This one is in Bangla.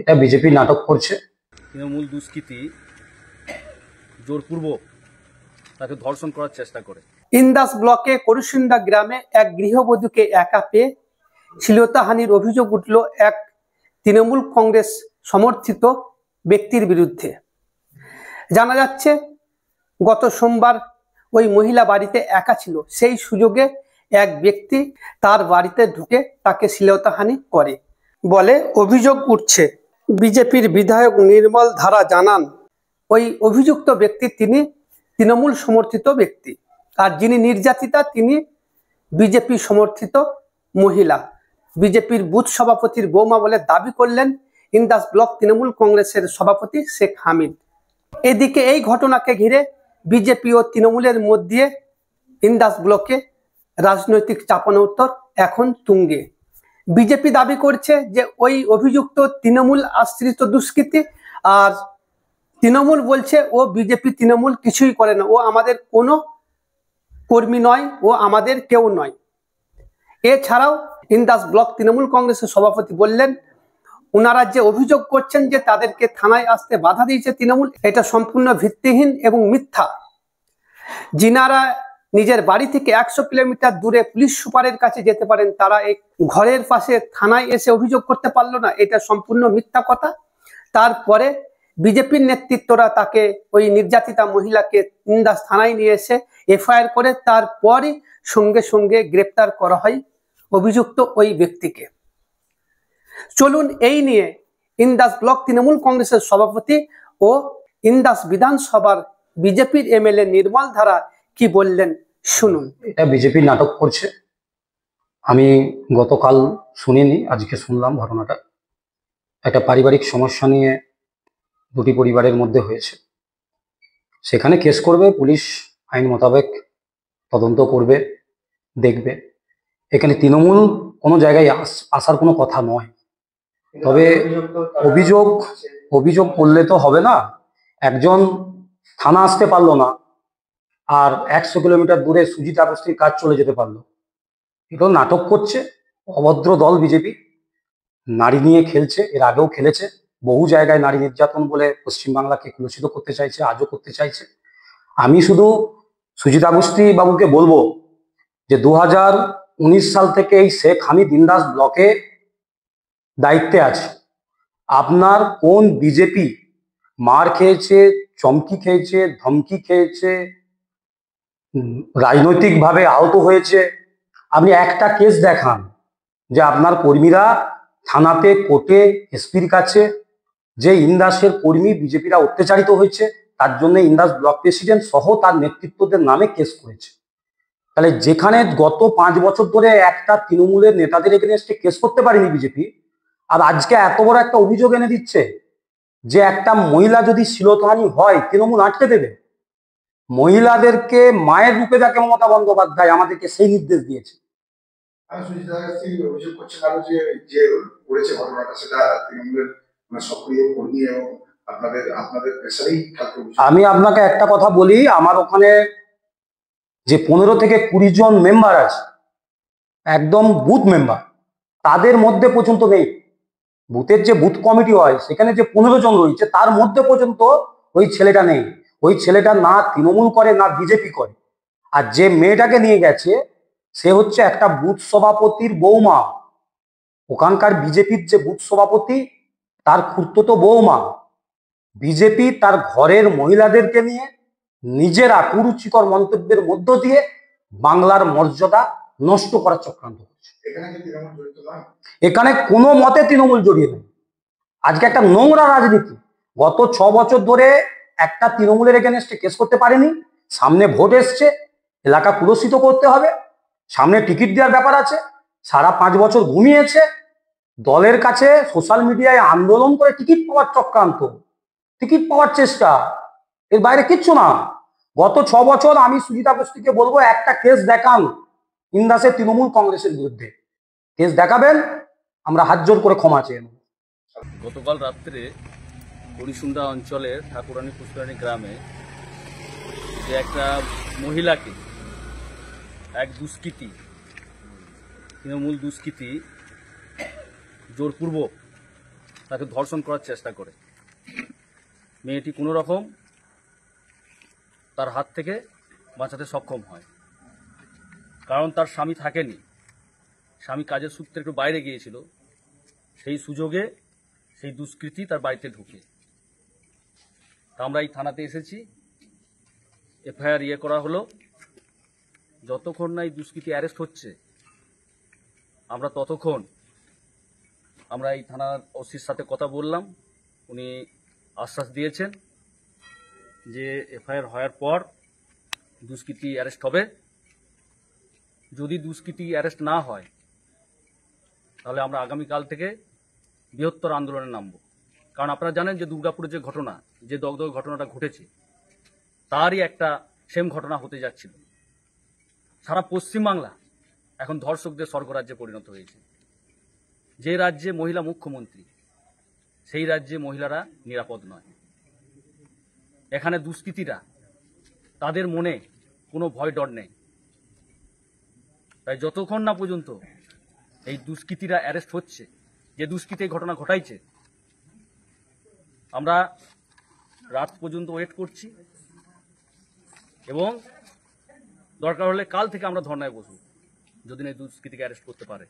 এটা বিজেপি নাটক করছে। তৃণমূল দুষ্কৃতী জোরপূর্বক তাকে ধর্ষণ করার চেষ্টা করে। ইন্দাস ব্লকে করুসিন্দা গ্রামে এক গৃহবধূকে একা পেয়ে শ্লীলতাহানির অভিযোগ উঠল এক তৃণমূল কংগ্রেস সমর্থিত ব্যক্তির বিরুদ্ধে। জানা যাচ্ছে গত সোমবার ওই মহিলা বাড়িতে একা ছিল, সেই সুযোগে এক ব্যক্তি তার বাড়িতে ঢুকে তাকে শ্লীলতাহানি করে বলে অভিযোগ উঠছে। বিজেপির বিধায়ক নির্মল ধারা জানান, ওই অভিযুক্ত ব্যক্তি তিনি তৃণমূল সমর্থিত ব্যক্তি, আর যিনি নির্যাতিতা তিনি বিজেপি সমর্থিত মহিলা। বিজেপির বুথ সভাপতির বৌমা বলে দাবি করলেন ইন্দাস ব্লক তৃণমূল কংগ্রেসের সভাপতি শেখ হামিদ। এদিকে এই ঘটনাকে ঘিরে বিজেপি ও তৃণমূলের মধ্যে ইন্দাস ব্লকে রাজনৈতিক চাপানোত্তর এখন তুঙ্গে। বিজেপি দাবি করছে যে ওই অভিযুক্ত তৃণমূল আশ্রিত দুষ্কৃতী, আর তৃণমূল বলছে ও বিজেপি তৃণমূল কিছুই করে না, ও আমাদের কোনো কর্মী নয়, ও আমাদের কেউ নয়। এছাড়াও ইন্দাস ব্লক তৃণমূল কংগ্রেসের সভাপতি বললেন, ওনারা যে অভিযোগ করছেন যে তাদেরকে থানায় আসতে বাধা দিয়েছে তৃণমূল, এটা সম্পূর্ণ ভিত্তিহীন এবং মিথ্যা। যিনারা নিজের বাড়ি থেকে 100 কিলোমিটার দূরে পুলিশ সুপারের কাছে যেতে পারেন, তারা এই ঘরের পাশে থানায় এসে অভিযোগ করতে পারলো না, এটা সম্পূর্ণ মিথ্যা কথা। তারপরে বিজেপির নেতৃত্বরা তাকে, ওই নির্যাতিতা মহিলাকে ইন্দাস থানায় নিয়ে এসে এফআইআর করে তারপরই সঙ্গে সঙ্গে গ্রেপ্তার করা হয় অভিযুক্ত ওই ব্যক্তিকে। চলুন এই নিয়ে ইন্দাস ব্লক তৃণমূল কংগ্রেসের সভাপতি ও ইন্দাস বিধানসভার বিজেপির এমএলএ নির্মল ধারা কি বললেন শুনুন। এটা বিজেপি নাটক করছে। আমি গতকাল শুনিনি, আজকে শুনলাম ঘটনাটা। একটা পারিবারিক সমস্যা নিয়ে দুটি পরিবারের মধ্যে হয়েছে, সেখানে কেস করবে পুলিশ, আইন মোতাবেক তদন্ত করবে, দেখবে। এখানে তৃণমূল কোনো জায়গায় আসার কোনো কথা নয়। তবে অভিযোগ করলে তো হবে না। একজন থানা আসতে পারলো না, আর 100 কিলোমিটার দূরে সুজিত আগস্তির কাজ চলে যেতে পারলো। এটাও নাটক করছে অভদ্র দল বিজেপি। নারী নিয়ে খেলছে, এর আগেও খেলেছে। বহু জায়গায় নারী নির্যাতন বলে পশ্চিমবাংলাকে কলুষিত করতে চাইছে, আজও করতে চাইছে। আমি শুধু সুজিত আগস্তি বাবুকে বলবো যে 2019 সাল থেকে এই শেখ হামিদ ইন্দাস ব্লকে দায়িত্বে আছে। আপনার কোন বিজেপি মার খেয়েছে, চমকি খেয়েছে, ধমকি খেয়েছে, রাজনৈতিকভাবে আহত হয়েছে? আপনি একটা কেস দেখান যে আপনার কর্মীরা থানাতে, কোর্টে, এসপির কাছে যে ইন্দাসের কর্মী বিজেপিরা অত্যাচারিত হয়েছে, তার জন্য ইন্দাস ব্লক প্রেসিডেন্ট সহ তার নেতৃত্বদের নামে কেস করেছে। তাহলে যেখানে গত 5 বছর ধরে একটা তৃণমূলের নেতাদের এগেনস্টে কেস করতে পারেনি বিজেপি, আর আজকে এত বড় একটা অভিযোগ এনে দিচ্ছে যে একটা মহিলা যদি শ্লীলতাহানি হয় তৃণমূল আটকে দেবে। মহিলাদেরকে মায়ের রূপে দেখে মমতা বন্দ্যোপাধ্যায় আমাদেরকে সেই নির্দেশ দিয়েছে। আমি আপনাকে একটা কথা বলি, আমার ওখানে যে 15 থেকে 20 জন মেম্বার আছে, একদম বুথ মেম্বার, তাদের মধ্যে পর্যন্ত নেই। বুথের যে বুথ কমিটি হয় সেখানে যে 15 জন রয়েছে তার মধ্যে পর্যন্ত ওই ছেলেটা নেই। ওই ছেলেটা না তৃণমূল করে না বিজেপি করে। আর যে মেয়েটাকে নিয়ে গেছে সে হচ্ছে একটা বুথ সভাপতির বৌমা। ওখানকার বিজেপির যে বুথ সভাপতি তার খুড়তুতো বৌমা। বিজেপি তার ঘরের মহিলাদেরকে নিয়ে নিজেরা কুরুচিকর মন্তব্যের মধ্য দিয়ে বাংলার মর্যাদা নষ্ট করার চক্রান্ত করছে। এখানে কোনো মতে তৃণমূল জড়িয়ে নেই। আজকে একটা নোংরা রাজনীতি। গত 6 বছর ধরে একটা তৃণমূলের এগেনস্টে কেস করতে পারেনি। সামনে ভোট এসছে, এলাকা কুলসিত করতে হবে, সামনে টিকিট দেওয়ার ব্যাপার আছে। সারা 5 বছর ঘুমিয়েছে, দলের কাছে সোশ্যাল মিডিয়ায় আন্দোলন করে টিকিট পাওয়ার চক্রান্ত, টিকিট পাওয়ার চেষ্টা, এর বাইরে কিচ্ছু না। গত 6 বছর আমি সুজিত আগস্তিকে বলবো একটা কেস দেখান ইন্দাসের তৃণমূল কংগ্রেসের বিরুদ্ধে। কেস দেখাবেন, আমরা হাত জোর করে ক্ষমা চেয়ে নেব। গতকাল রাত্রে হরিসুন্দা অঞ্চলের ঠাকুরানী পুষ্করানী গ্রামে যে একটা মহিলাকে এক দুষ্কৃতী, তৃণমূল দুষ্কৃতী জোরপূর্বক তাকে ধর্ষণ করার চেষ্টা করে। মেয়েটি কোনো রকম তার হাত থেকে বাঁচাতে সক্ষম হয়, কারণ তার স্বামী থাকেনি, স্বামী কাজের সূত্রে একটু বাইরে গিয়েছিল। সেই সুযোগে সেই দুষ্কৃতী তার বাড়িতে ঢুকে। তা আমরা এই থানাতে এসেছি, এফআইআর করা হলো। যতক্ষণ না এই দুষ্কৃতী অ্যারেস্ট হচ্ছে আমরা ততক্ষণ আমরা এই থানার ওসির সাথে কথা বললাম। উনি আশ্বাস দিয়েছেন যে এফআইআর হওয়ার পর দুষ্কৃতী অ্যারেস্ট হবে। যদি দুষ্কৃতী অ্যারেস্ট না হয় তাহলে আমরা আগামীকাল থেকে বৃহত্তর আন্দোলনে নামব। কারণ আপনারা জানেন যে দুর্গাপুরে যে ঘটনা, যে দগ্ধ ঘটনাটা ঘটেছে, তারই একটা সেম ঘটনা হতে যাচ্ছিল। সারা পশ্চিমবাংলা এখন ধর্ষকদের স্বর্গরাজ্যে পরিণত হয়েছে। যে রাজ্যে মহিলা মুখ্যমন্ত্রী, সেই রাজ্যে মহিলারা নিরাপদ নয়। এখানে দুষ্কৃতীরা, তাদের মনে কোনো ভয় ডর নেই। তাই যতক্ষণ না পর্যন্ত এই দুষ্কৃতীরা অ্যারেস্ট হচ্ছে, যে দুষ্কৃতী এই ঘটনা ঘটাইছে, আমরা রাত পর্যন্ত ওয়েট করছি এবং দরকার হলে কাল থেকে আমরা ধর্নায় বসব, যদি এই দুষ্কৃতীকে অ্যারেস্ট করতে পারে।